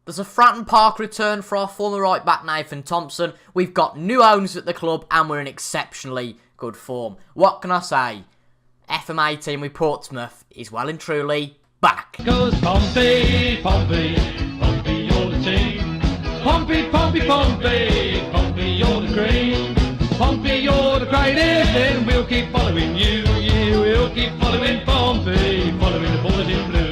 There's a Fratton Park return for our former right back Nathan Thompson. We've got new owners at the club and we're in exceptionally good form. What can I say? FM18 with Portsmouth is well and truly back. Goes Pompey, Pompey, Pompey, you're the team. Pompey, Pompey, Pompey, Pompey, you're the cream. Pompey, you're the greatest, and we'll keep following you. We'll keep following Pompey, following the boys in blue.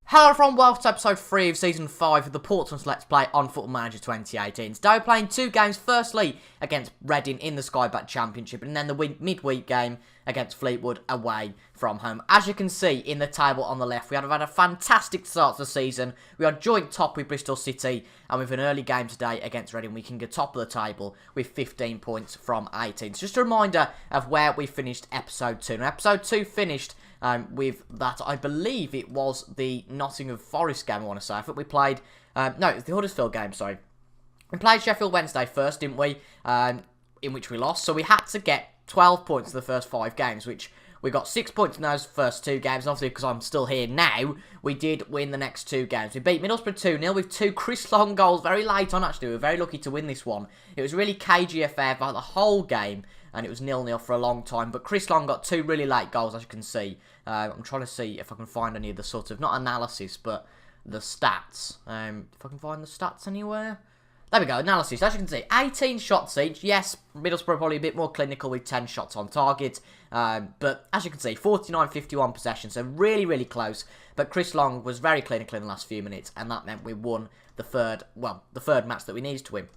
Hello everyone, welcome to episode 3 of season 5 of the Portsmouth Let's Play on Football Manager 2018. Today we're playing two games, firstly against Reading in the Skyback Championship and then the midweek game against Fleetwood away from home. As you can see in the table on the left, we have had a fantastic start to the season. We are joint top with Bristol City and with an early game today against Reading we can get top of the table with 15 points from 18. So just a reminder of where we finished episode 2. Now episode 2 finished with that, I believe it was the Nottingham Forest game, I want to say. I think we played, no, it was the Huddersfield game, sorry. We played Sheffield Wednesday first, didn't we? In which we lost. So we had to get 12 points in the first 5 games, which we got 6 points in those first 2 games. And obviously, because I'm still here now, we did win the next 2 games. We beat Middlesbrough 2-0 with 2 Chris Long goals very late on, actually. We were very lucky to win this one. It was really cagey affair for the whole game, and it was 0-0 for a long time. But Chris Long got 2 really late goals, as you can see. I'm trying to see if I can find any of the sort of, not analysis, but the stats. If I can find the stats anywhere. There we go, analysis. As you can see, 18 shots each. Yes, Middlesbrough probably a bit more clinical with 10 shots on target. But as you can see, 49-51 possession, so really, really close. But Chris Long was very clinical in the last few minutes, and that meant we won the third match that we needed to win.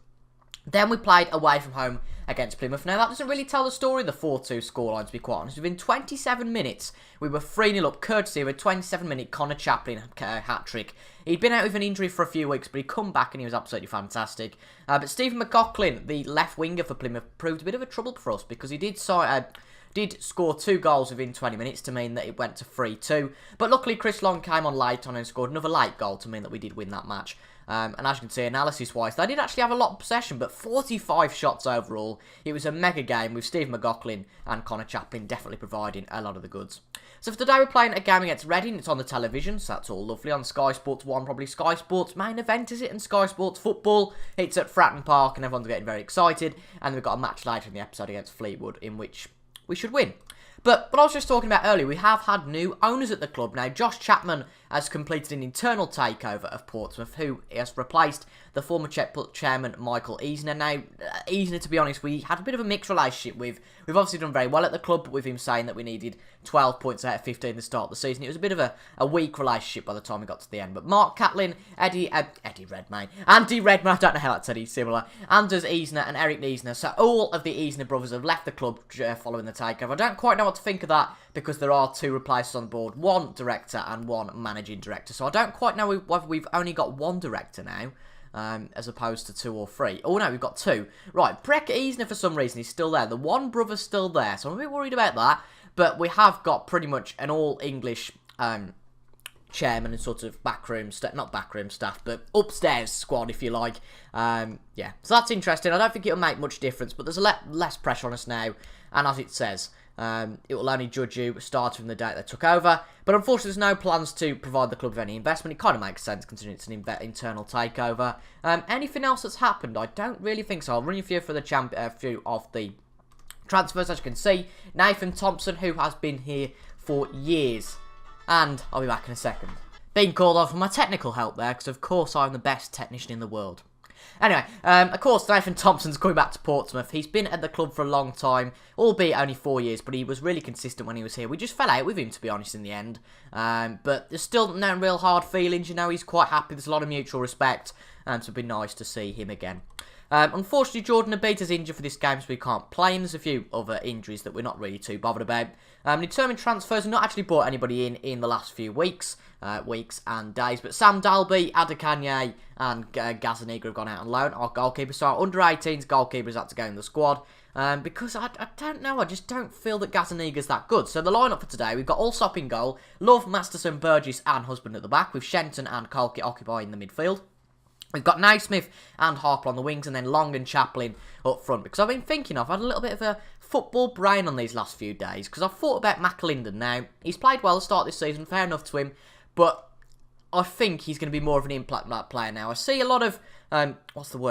Then we played away from home against Plymouth. Now, that doesn't really tell the story of the 4-2 scoreline, to be quite honest. Within 27 minutes, we were 3-0 up, courtesy of a 27-minute Connor Chaplin hat-trick. He'd been out with an injury for a few weeks, but he'd come back and he was absolutely fantastic. But Stephen McLaughlin, the left winger for Plymouth, proved a bit of a trouble for us because he did score 2 goals within 20 minutes to mean that it went to 3-2. But luckily, Chris Long came on late on and scored another late goal to mean that we did win that match. And as you can see, analysis-wise, they did actually have a lot of possession, but 45 shots overall. It was a mega game with Steve McLaughlin and Connor Chaplin definitely providing a lot of the goods. So for today, we're playing a game against Reading. It's on the television, so that's all lovely. On Sky Sports 1, probably Sky Sports main event, is it? And Sky Sports Football. It's at Fratton Park, and everyone's getting very excited. And we've got a match later in the episode against Fleetwood, in which we should win. But what I was just talking about earlier, we have had new owners at the club. Now, Josh Chapman has completed an internal takeover of Portsmouth, who has replaced the former chairman, Michael Eisner. Now, Eisner, to be honest, we had a bit of a mixed relationship with. We've obviously done very well at the club, but with him saying that we needed 12 points out of 15 to start the season, it was a bit of a weak relationship by the time we got to the end. But Mark Catlin, Andy Redmayne, I don't know how that's any similar, Anders Eisner and Eric Eisner, so all of the Eisner brothers have left the club following the takeover. I don't quite know what to think of that, because there are 2 replacements on board, 1 director and 1 managing director. So I don't quite know whether we've only got 1 director now, as opposed to 2 or 3. Oh no, we've got 2. Right, Breck Eisner for some reason is still there. The one brother's still there, so I'm a bit worried about that. But we have got pretty much an all-English chairman and sort of backroom staff, but upstairs squad, if you like. Yeah, so that's interesting. I don't think it'll make much difference, but there's a less pressure on us now. And as it says, it will only judge you starting from the date they took over. But unfortunately, there's no plans to provide the club with any investment. It kind of makes sense considering it's an internal takeover. Anything else that's happened? I don't really think so. I'll run you through for the few of the transfers. As you can see, Nathan Thompson, who has been here for years. And I'll be back in a second. Being called on for my technical help there, because of course I'm the best technician in the world. Anyway, of course, Nathan Thompson's coming back to Portsmouth. He's been at the club for a long time, albeit only 4 years, but he was really consistent when he was here. We just fell out with him, to be honest, in the end. But there's still no real hard feelings, you know. He's quite happy. There's a lot of mutual respect, so it'd be nice to see him again. Unfortunately, Jordan Abita's injured for this game, so we can't play him. There's a few other injuries that we're not really too bothered about. Determined transfers, have not actually brought anybody in the last few weeks and days. But Sam Dalby, Adekanye, and Gazaniga have gone out on loan. Our goalkeeper, so our under-18s goalkeepers had to go in the squad. Because I don't know, I just don't feel that Gazaniga's that good. So the lineup for today, we've got Allsop in goal, Love, Masterson, Burgess, and Husband at the back, with Shenton and Colkett occupying the midfield. We've got Naismith and Harper on the wings, and then Long and Chaplin up front. Because I've been thinking, I've had a little bit of a football brain on these last few days. Because I've thought about McAlinden now. He's played well to start this season, fair enough to him. But I think he's going to be more of an impact player now. I see a lot of,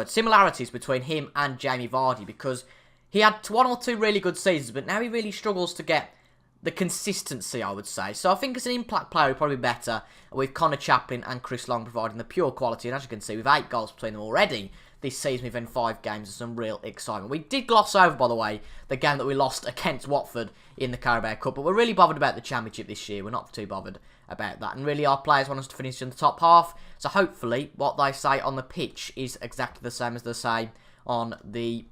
similarities between him and Jamie Vardy, because he had 1 or 2 really good seasons, but now he really struggles to get the consistency, I would say. So I think as an impact player, he'd probably be better with Connor Chaplin and Chris Long providing the pure quality. And as you can see, with 8 goals between them already this season within 5 games, there's some real excitement. We did gloss over, by the way, the game that we lost against Watford in the Carabao Cup, but we're really bothered about the Championship this year. We're not too bothered about that. And really, our players want us to finish in the top half. So hopefully, what they say on the pitch is exactly the same as they say on the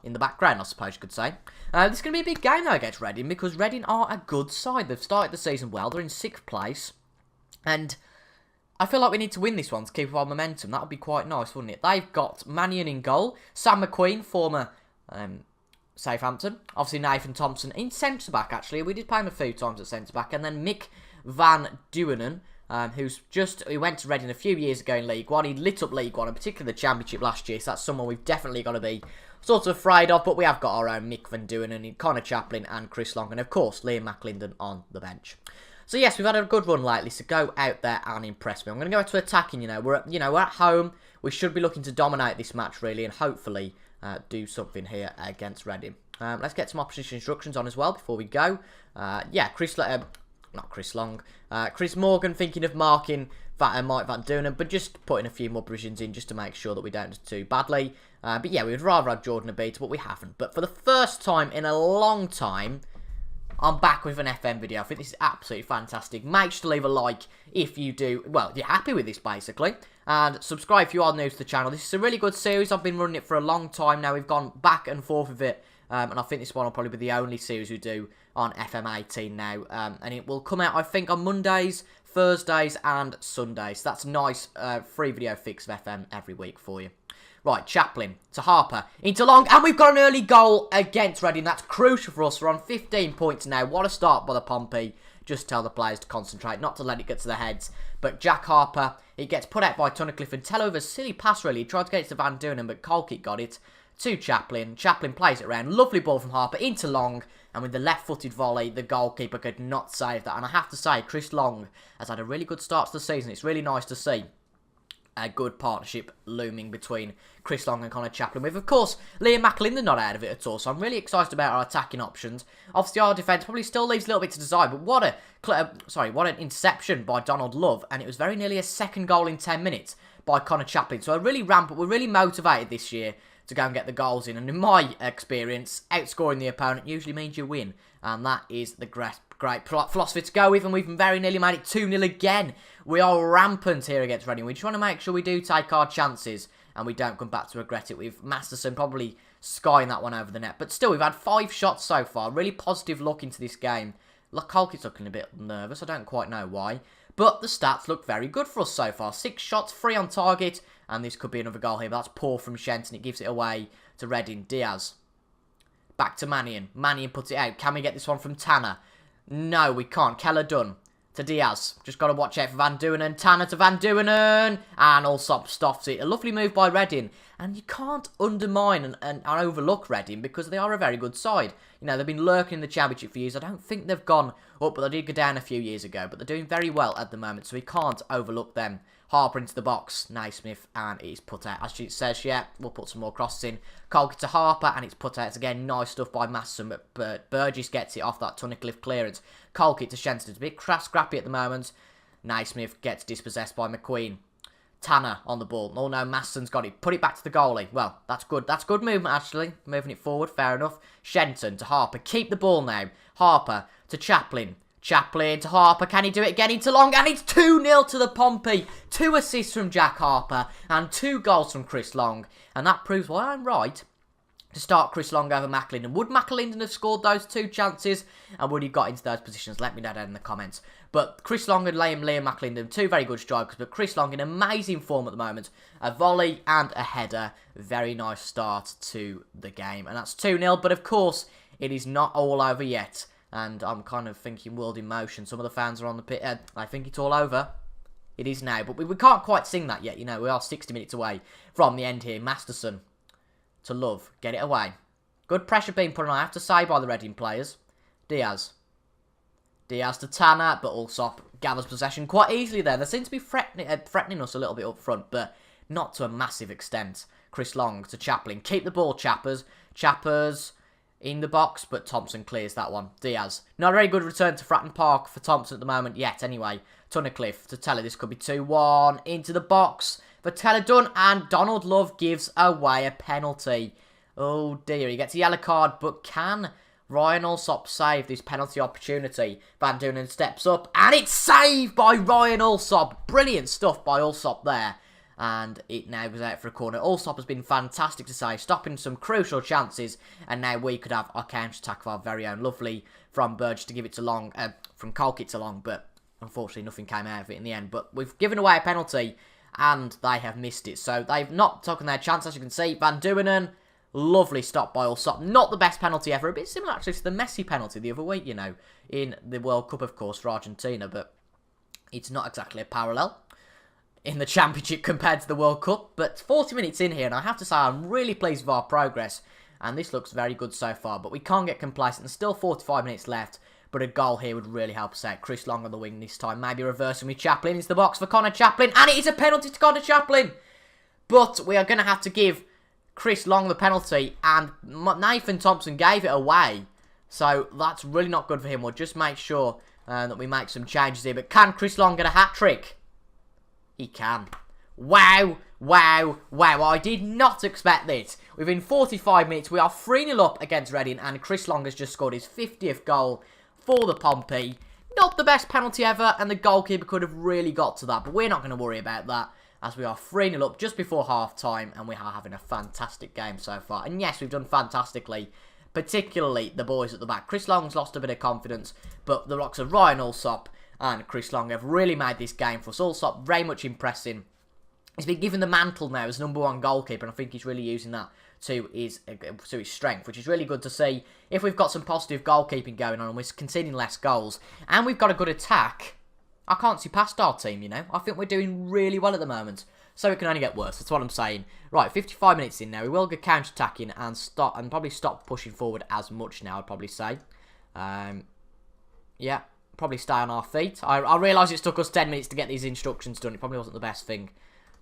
in the background, I suppose you could say. This is going to be a big game, though, against Reading, because Reading are a good side. They've started the season well. They're in 6th place. And I feel like we need to win this one to keep up our momentum. That would be quite nice, wouldn't it? They've got Mannion in goal. Sam McQueen, former Southampton. Obviously, Nathan Thompson in centre-back, actually. We did play him a few times at centre-back. And then Mick van Duinen, he went to Reading a few years ago in League One. He lit up League One, and particularly the Championship last year, so that's someone we've definitely got to be sort of afraid of, but we have got our own Mick van Duinen, Connor Chaplin and Chris Long, and of course Liam McLinden on the bench. So yes, we've had a good run lately, so go out there and impress me. I'm going to go to attacking, we're at home. We should be looking to dominate this match really, and hopefully do something here against Reading. Let's get some opposition instructions on as well before we go. Chris Morgan thinking of marking Mike van Duinen, but just putting a few more provisions in just to make sure that we don't do too badly. But yeah, we would rather have Jordan Abita, but we haven't. But for the first time in a long time, I'm back with an FM video. I think this is absolutely fantastic. Make sure to leave a like if you do, well, you're happy with this basically. And subscribe if you are new to the channel. This is a really good series. I've been running it for a long time now. We've gone back and forth with it. And I think this one will probably be the only series we do on FM18 now. And it will come out, I think, on Mondays, Thursdays and Sundays. So that's a nice free video fix of FM every week for you. Right, Chaplin to Harper, into Long, and we've got an early goal against Reading. That's crucial for us. We're on 15 points now. What a start by the Pompey. Just tell the players to concentrate, not to let it get to their heads. But Jack Harper, he gets put out by Tunnicliffe and Tello with a silly pass really. He tried to get it to Van Duinen, but Colquitt got it to Chaplin. Chaplin plays it around. Lovely ball from Harper into Long, and with the left-footed volley, the goalkeeper could not save that. And I have to say, Chris Long has had a really good start to the season. It's really nice to see a good partnership looming between Chris Long and Connor Chaplin, with, of course, Liam McLinden not out of it at all. So I'm really excited about our attacking options. Obviously, our defence probably still leaves a little bit to desire, but what an interception by Donald Love, and it was very nearly a second goal in 10 minutes by Connor Chaplin. So we're really motivated this year to go and get the goals in. And in my experience, outscoring the opponent usually means you win. And that is the great philosophy to go with. And we've very nearly made it 2-0 again. We are rampant here against Reading. We just want to make sure we do take our chances and we don't come back to regret it, with Masterson probably skying that one over the net. But still, we've had 5 shots so far. Really positive look into this game. Colquitt's looking a bit nervous. I don't quite know why. But the stats look very good for us so far. 6 shots, 3 on target. And this could be another goal here. But that's poor from Shenton. It gives it away to Reading. Diaz. Back to Mannion. Mannion puts it out. Can we get this one from Tanner? No, we can't. Keller done. To Diaz. Just got to watch out for Van Duinen. Tanner to Van Duinen. And Allsop stops it. A lovely move by Reading. And you can't undermine and overlook Reading, because they are a very good side. They've been lurking in the Championship for years. I don't think they've gone up, but they did go down a few years ago. But they're doing very well at the moment, so we can't overlook them. Harper into the box. Naismith, and he's put out. As she says, yeah, we'll put some more crosses in. Colquitt to Harper, and it's put out. It's again nice stuff by Masson, but Burgess gets it off that Tunnicliffe clearance. Colquitt to Shenton. It's a bit scrappy at the moment. Naismith gets dispossessed by McQueen. Tanner on the ball. Oh no, Masson's got it. Put it back to the goalie. Well, that's good. That's good movement, actually. Moving it forward, fair enough. Shenton to Harper. Keep the ball now. Harper to Chaplin. Chaplin to Harper. Can he do it again into Long? And it's 2-0 to the Pompey. 2 assists from Jack Harper and 2 goals from Chris Long. And that proves why I'm right to start Chris Long over McLinden. Would McLinden have scored those 2 chances? And would he got into those positions? Let me know down in the comments. But Chris Long and Liam McLinden, 2 very good strikers. But Chris Long in amazing form at the moment. A volley and a header. Very nice start to the game. And that's 2-0. But of course, it is not all over yet. And I'm kind of thinking world in motion. Some of the fans are on the pit. I think it's all over. It is now. But we can't quite sing that yet. We are 60 minutes away from the end here. Masterson to Love. Get it away. Good pressure being put on, I have to say, by the Reading players. Diaz. Diaz to Tanner, but Allsop gathers possession quite easily there. They seem to be threatening us a little bit up front, but not to a massive extent. Chris Long to Chaplin. Keep the ball, Chappers. Chappers in the box, but Thompson clears that one. Diaz. Not a very good return to Fratton Park for Thompson at the moment yet, anyway. Tunnicliffe to Teller. This could be 2-1. Into the box for Teller done, and Donald Love gives away a penalty. Oh dear, he gets a yellow card, but can Ryan Allsop save this penalty opportunity? Van Dunen steps up, and it's saved by Ryan Allsop. Brilliant stuff by Allsop there. And it now goes out for a corner. Allsop has been fantastic to save, stopping some crucial chances. And now we could have our counter-attack of our very own. Lovely from Burgess to give it to Long, from Colkett to Long, but unfortunately nothing came out of it in the end. But we've given away a penalty, and they have missed it. So they've not taken their chance, as you can see. Van Duinen, lovely stop by Allsop. Not the best penalty ever. A bit similar, actually, to the Messi penalty the other week, you know, in the World Cup, of course, for Argentina. But it's not exactly a parallel in the Championship compared to the World Cup. But 40 minutes in here, and I have to say I'm really pleased with our progress. And this looks very good so far. But we can't get complacent. There's still 45 minutes left. But a goal here would really help us out. Chris Long on the wing this time. Maybe reversing with Chaplin into the box for Connor Chaplin. And it is a penalty to Connor Chaplin. But we are going to have to give Chris Long the penalty. And Nathan Thompson gave it away. So that's really not good for him. We'll just make sure that we make some changes here. But can Chris Long get a hat-trick? He can. Wow, wow, wow. I did not expect this. Within 45 minutes, we are 3-0 up against Reading, and Chris Long has just scored his 50th goal for the Pompey. Not the best penalty ever, and the goalkeeper could have really got to that, but we're not going to worry about that, as we are 3-0 up just before half-time, and we are having a fantastic game so far. And yes, we've done fantastically, particularly the boys at the back. Chris Long's lost a bit of confidence, but the rocks of Ryan Allsop and Chris Long have really made this game for us. Allsop very much impressing. He's been given the mantle now as #1 goalkeeper, and I think he's really using that to his strength, which is really good to see. If we've got some positive goalkeeping going on and we're conceding less goals, and we've got a good attack, I can't see past our team, you know. I think we're doing really well at the moment. So it can only get worse, that's what I'm saying. Right, 55 minutes in now. We will get counter-attacking and probably stop pushing forward as much now, I'd probably say. Yeah. Probably stay on our feet. I realise it took us 10 minutes to get these instructions done. It probably wasn't the best thing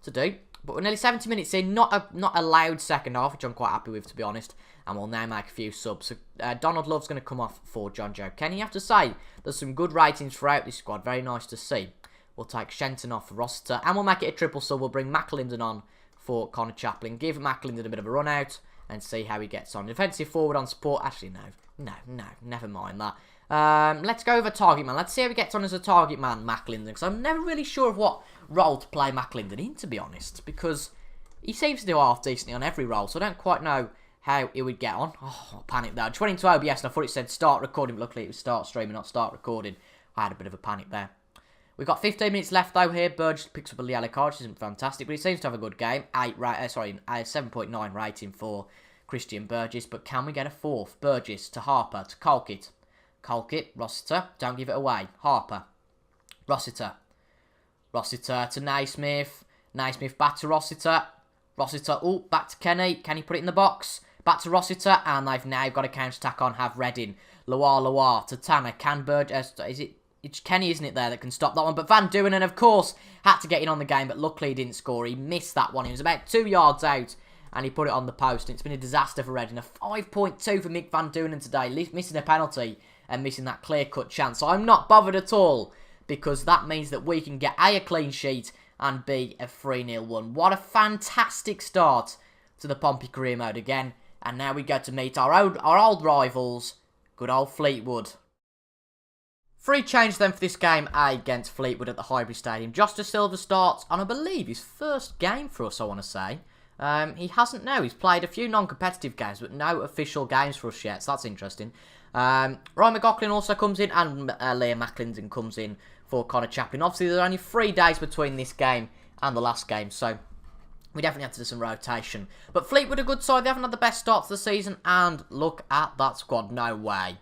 to do. But we're nearly 70 minutes in. Not a loud second half, which I'm quite happy with, to be honest. And we'll now make a few subs. So, Donald Love's going to come off for John Joe Kenny. You have to say, there's some good ratings throughout this squad. Very nice to see. We'll take Shenton off for Rossiter. And we'll make it a triple sub. We'll bring McAlinden on for Connor Chaplin. Give McAlinden a bit of a run out and see how he gets on. Defensive forward on support. Actually, no, never mind that. Let's go over target man. Let's see how he gets on as a target man, McAlinden. Because I'm never really sure of what role to play McAlinden in, to be honest. Because he seems to do half decently on every role. So I don't quite know how he would get on. Oh, I panicked there. I just went into OBS and I thought it said start recording. But luckily it was start streaming, not start recording. I had a bit of a panic there. We've got 15 minutes left though here. Burgess picks up a yellow card, which isn't fantastic. But he seems to have a good game. 7.9 rating for Christian Burgess. But can we get a fourth? Burgess to Harper to Colkett. Colkett, Rossiter, don't give it away. Harper, Rossiter to Naismith. Naismith back to Rossiter. Oh, back to Kenny. Can he put it in the box? Back to Rossiter, and they've now got a counter-attack on, have Reading. Loire to Tanner. Can Burgess, it's Kenny, isn't it, there, that can stop that one? But Van Duinen, of course, had to get in on the game, but luckily he didn't score. He missed that one. He was about 2 yards out, and he put it on the post. And it's been a disaster for Reading. A 5.2 for Mick Van Duinen today, missing a penalty and missing that clear-cut chance. So I'm not bothered at all, because that means that we can get A, a clean sheet, and B, a 3-0 win. What a fantastic start to the Pompey career mode again. And now we go to meet our old rivals, good old Fleetwood. Free change then for this game A against Fleetwood at the Highbury Stadium. Josh De Silva starts on, I believe, his first game for us, I want to say. He hasn't now. He's played a few non-competitive games, but no official games for us yet, so that's interesting. Ryan McLaughlin also comes in, and Liam McAlinden comes in for Connor Chaplin. Obviously, there are only 3 days between this game and the last game, so we definitely have to do some rotation. But Fleetwood are a good side. They haven't had the best start to the season, and look at that squad. No way.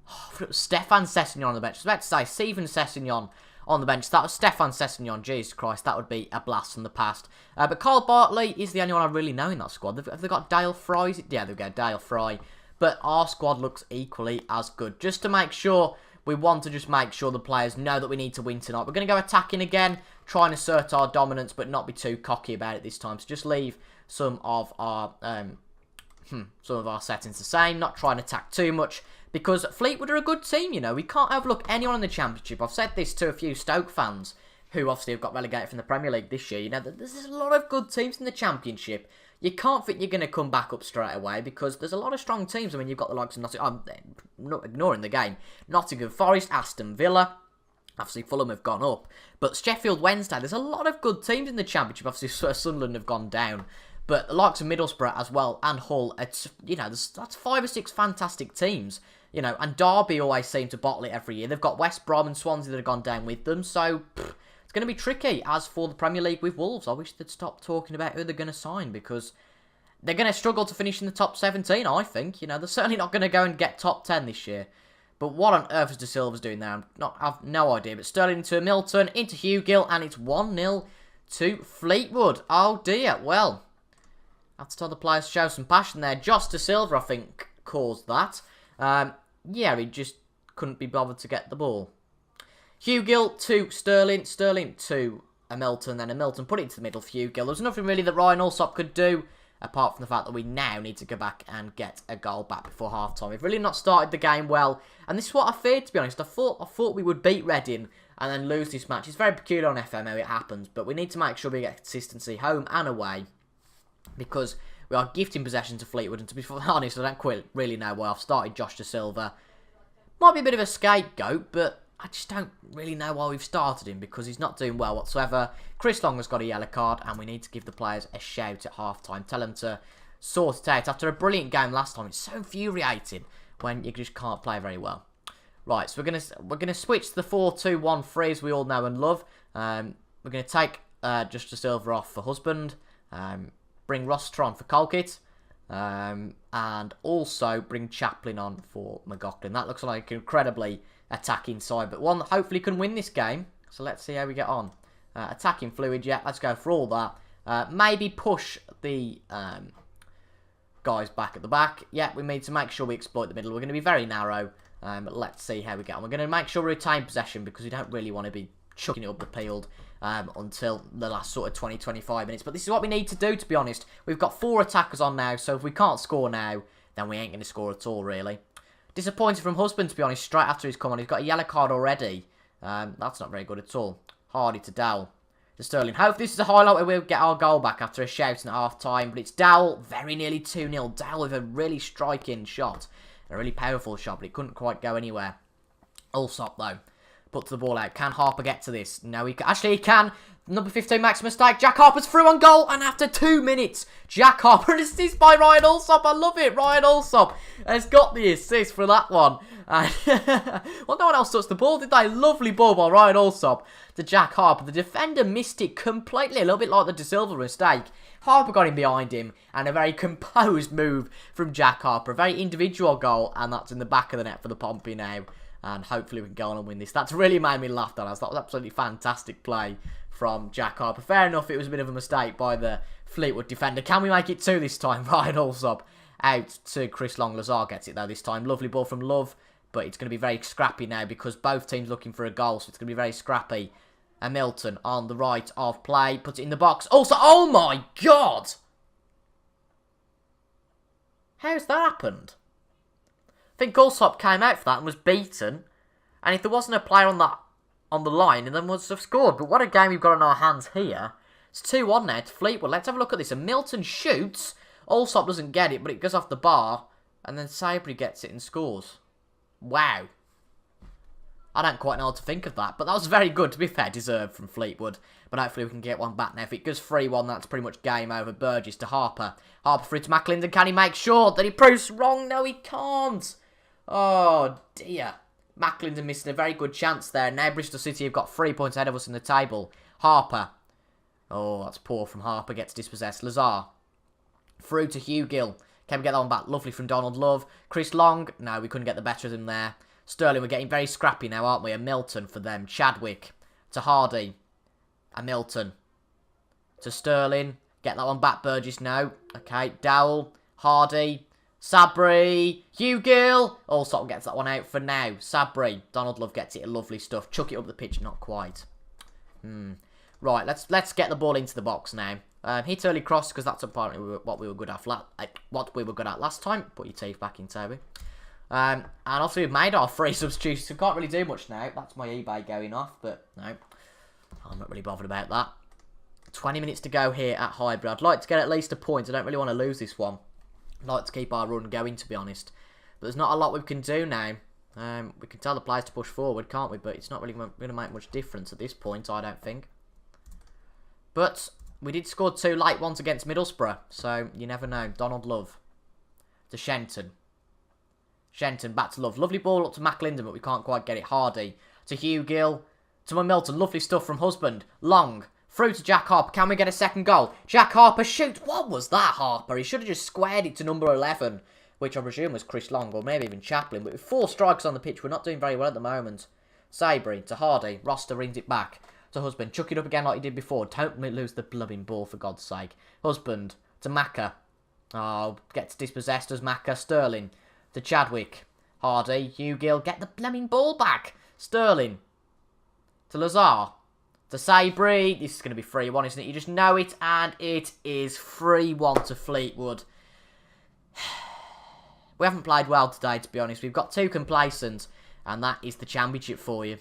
Oh, it was Stefan Sessignon on the bench. I was about to say Steven Sessignon on the bench. That was Stefan Sessignon. Jesus Christ, that would be a blast from the past. But Kyle Bartley is the only one I really know in that squad. Have they got Dale Fry? Yeah, they've got Dale Fry. But our squad looks equally as good. Just to make sure We want to just make sure the players know that we need to win tonight. We're going to go attacking again, try and assert our dominance, but not be too cocky about it this time. So just leave some of our settings the same, not try and attack too much, because Fleetwood are a good team, you know. We can't overlook anyone in the Championship. I've said this to a few Stoke fans, who obviously have got relegated from the Premier League this year. You know, there's a lot of good teams in the Championship. You can't think you're going to come back up straight away, because there's a lot of strong teams. I mean, you've got the likes of Nottingham, I'm not ignoring the game, Nottingham Forest, Aston Villa. Obviously, Fulham have gone up. But Sheffield Wednesday, there's a lot of good teams in the Championship. Obviously, Sunderland have gone down. But the likes of Middlesbrough as well, and Hull, it's, you know, that's 5 or 6 fantastic teams. You know, and Derby always seem to bottle it every year. They've got West Brom and Swansea that have gone down with them. So, it's going to be tricky. As for the Premier League with Wolves, I wish they'd stop talking about who they're going to sign, because they're going to struggle to finish in the top 17, I think. You know, they're certainly not going to go and get top 10 this year. But what on earth is De Silva's doing there? I've no idea. But Sterling into Milton, into Hugill, and it's 1-0 to Fleetwood. Oh dear. Well, I have to tell the players to show some passion there. Josh De Silva, I think, caused that. Yeah, he just couldn't be bothered to get the ball. Hugill to Sterling. Sterling to a Milton. Then a Milton put it into the middle for Hugill. There's nothing really that Ryan Allsop could do, apart from the fact that we now need to go back and get a goal back before half-time. We've really not started the game well, and this is what I feared, to be honest. I thought we would beat Reading and then lose this match. It's very peculiar on FM how it happens, but we need to make sure we get consistency home and away, because we are gifting possession to Fleetwood, and to be honest, I don't quite really know why I've started Josh De Silva. Might be a bit of a scapegoat, but I just don't really know why we've started him, because he's not doing well whatsoever. Chris Long has got a yellow card, and we need to give the players a shout at half-time. Tell them to sort it out. After a brilliant game last time, it's so infuriating when you just can't play very well. Right, so we're gonna switch to the 4-2-1-3, as we all know and love. We're gonna take Josh De Silva off for Husband. Bring Rossiter on for Colkit, and also bring Chaplin on for McLaughlin. That looks like an incredibly attacking side, but one that hopefully can win this game. So let's see how we get on. Attacking fluid, yeah, let's go for all that. Maybe push the guys back at the back. Yeah, we need to make sure we exploit the middle. We're going to be very narrow, but let's see how we get on. We're going to make sure we retain possession, because we don't really want to be chucking it up the field until the last sort of 20-25 minutes. But this is what we need to do, to be honest. We've got 4 attackers on now, so if we can't score now, then we ain't going to score at all, really. Disappointed from Husband, to be honest, straight after he's come on. He's got a yellow card already. That's not very good at all. Hardy to Dowell. To Sterling. Hope this is a highlight where we'll get our goal back after a shouting at half-time. But it's Dowell, very nearly 2-0. Dowell with a really striking shot. A really powerful shot, but it couldn't quite go anywhere. Allsop, though, puts the ball out. Can Harper get to this? No, he can. Actually, he can. Number 15 makes a mistake. Jack Harper's through on goal, and after 2 minutes, Jack Harper, an assist by Ryan Allsop. I love it. Ryan Allsop has got the assist for that one. Well, no one else touched the ball, did they? Lovely ball by Ryan Allsop to Jack Harper. The defender missed it completely, a little bit like the De Silva mistake. Harper got him behind him, and a very composed move from Jack Harper. A very individual goal, and that's in the back of the net for the Pompey now. And hopefully we can go on and win this. That's really made me laugh, that was absolutely fantastic play from Jack Harper. Fair enough, it was a bit of a mistake by the Fleetwood defender. Can we make it 2 this time? Ryan Allsop out to Chris Long. Lazar gets it though this time. Lovely ball from Love, but it's going to be very scrappy now, because both teams looking for a goal, so it's going to be very scrappy. And Milton on the right of play, puts it in the box. Also, oh my God! How's that happened? I think Allsop came out for that and was beaten. And if there wasn't a player on the line, then would have scored. But what a game we've got on our hands here. It's 2-1 now to Fleetwood. Let's have a look at this. And Milton shoots. Allsop doesn't get it, but it goes off the bar. And then Sabry gets it and scores. Wow. I don't quite know what to think of that. But that was very good, to be fair, deserved from Fleetwood. But hopefully we can get one back now. If it goes 3-1, that's pretty much game over. Burgess to Harper. Harper through to McLinden. Can he make sure that he proves wrong? No, he can't. Oh, dear. McLinden missing a very good chance there. Now Bristol City have got 3 points ahead of us in the table. Harper. Oh, that's poor from Harper. Gets dispossessed. Lazar. Through to Hugill. Can we get that one back? Lovely from Donald Love. Chris Long. No, we couldn't get the better of him there. Sterling, we're getting very scrappy now, aren't we? A Milton for them. Chadwick to Hardy. A Milton to Sterling. Get that one back, Burgess. No. Okay, Dowell. Hardy. Sabri, Hugh Gill. Allsop gets that one out for now. Sabri, Donald Love gets it. Lovely stuff. Chuck it up the pitch, not quite. Right, let's get the ball into the box now. Hit early cross because that's apparently what we were good at. Last time. Put your teeth back in, Toby. And obviously we've made our 3 substitutions. We can't really do much now. That's my eBay going off, but no, I'm not really bothered about that. 20 minutes to go here at Highbury. I'd like to get at least a point. I don't really want to lose this one. I'd like to keep our run going, to be honest. But there's not a lot we can do now. We can tell the players to push forward, can't we? But it's not really going to make much difference at this point, I don't think. But we did score 2 late ones against Middlesbrough, so you never know. Donald Love to Shenton. Shenton back to Love. Lovely ball up to McLinden, but we can't quite get it. Hardy to Hugh Gill. To Milton. Lovely stuff from Husband. Long. Through to Jack Harper. Can we get a second goal? Jack Harper shoots. What was that, Harper? He should have just squared it to number 11, which I presume was Chris Long, or maybe even Chaplin. But with 4 strikers on the pitch, we're not doing very well at the moment. Sabry to Hardy. Roster rings it back to Husband. Chuck it up again like he did before. Don't lose the blooming ball, for God's sake. Husband to Macca. Oh, gets dispossessed as Macca. Sterling to Chadwick. Hardy. Hugh Gill. Get the blooming ball back. Sterling to Lazar. To Sabry. This is going to be 3-1, isn't it? You just know it. And it is 3-1 to Fleetwood. We haven't played well today, to be honest. We've got too complacent. And that is the championship for you.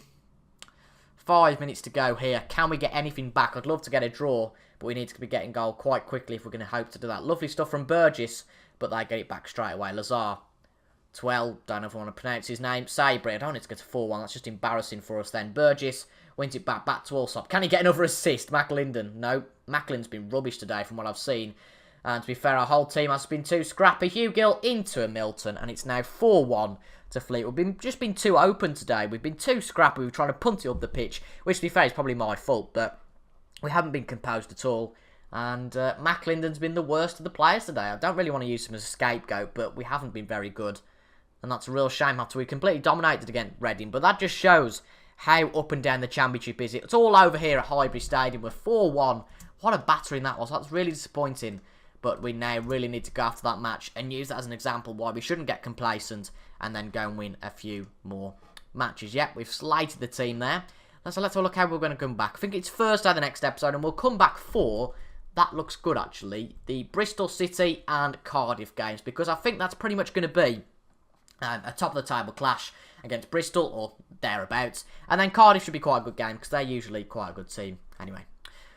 5 minutes to go here. Can we get anything back? I'd love to get a draw. But we need to be getting goal quite quickly if we're going to hope to do that. Lovely stuff from Burgess. But they get it back straight away. Lazar. 12. Don't know if I want to pronounce his name. Sabry. I don't want it to get to 4-1. That's just embarrassing for us then. Burgess. Wins it back to Allsop. Can he get another assist? McLinden. No. Macklин's been rubbish today from what I've seen. And to be fair, our whole team has been too scrappy. Hugh Gill into a Milton. And it's now 4-1 to Fleetwood. We've just been too open today. We've been too scrappy. We've tried to punt it up the pitch. Which, to be fair, is probably my fault. But we haven't been composed at all. And McLinden's been the worst of the players today. I don't really want to use him as a scapegoat. But we haven't been very good. And that's a real shame after we completely dominated against Reading. But that just shows how up and down the championship is. It's all over here at Highbury Stadium. We're 4-1. What a battering that was. That's really disappointing. But we now really need to go after that match and use that as an example why we shouldn't get complacent and then go and win a few more matches. Yep, we've slated the team there. So let's have a look how we're going to come back. I think it's Thursday the next episode, and we'll come back for, that looks good actually, the Bristol City and Cardiff games, because I think that's pretty much going to be a top-of-the-table clash against Bristol, or thereabouts. And then Cardiff should be quite a good game, because they're usually quite a good team. Anyway.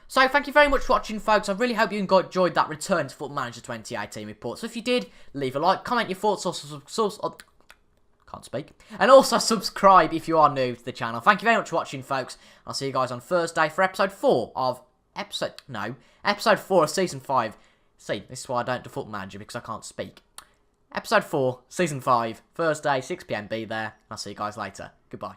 So, thank you very much for watching, folks. I really hope you enjoyed that return to Football Manager 2018 report. So, if you did, leave a like, comment your thoughts, can't speak. And also subscribe if you are new to the channel. Thank you very much for watching, folks. I'll see you guys on Thursday for episode 4 of Season 5. See, this is why I don't do Football Manager, because I can't speak. Episode 4, Season 5, Thursday, 6 PM. Be there. I'll see you guys later. Goodbye.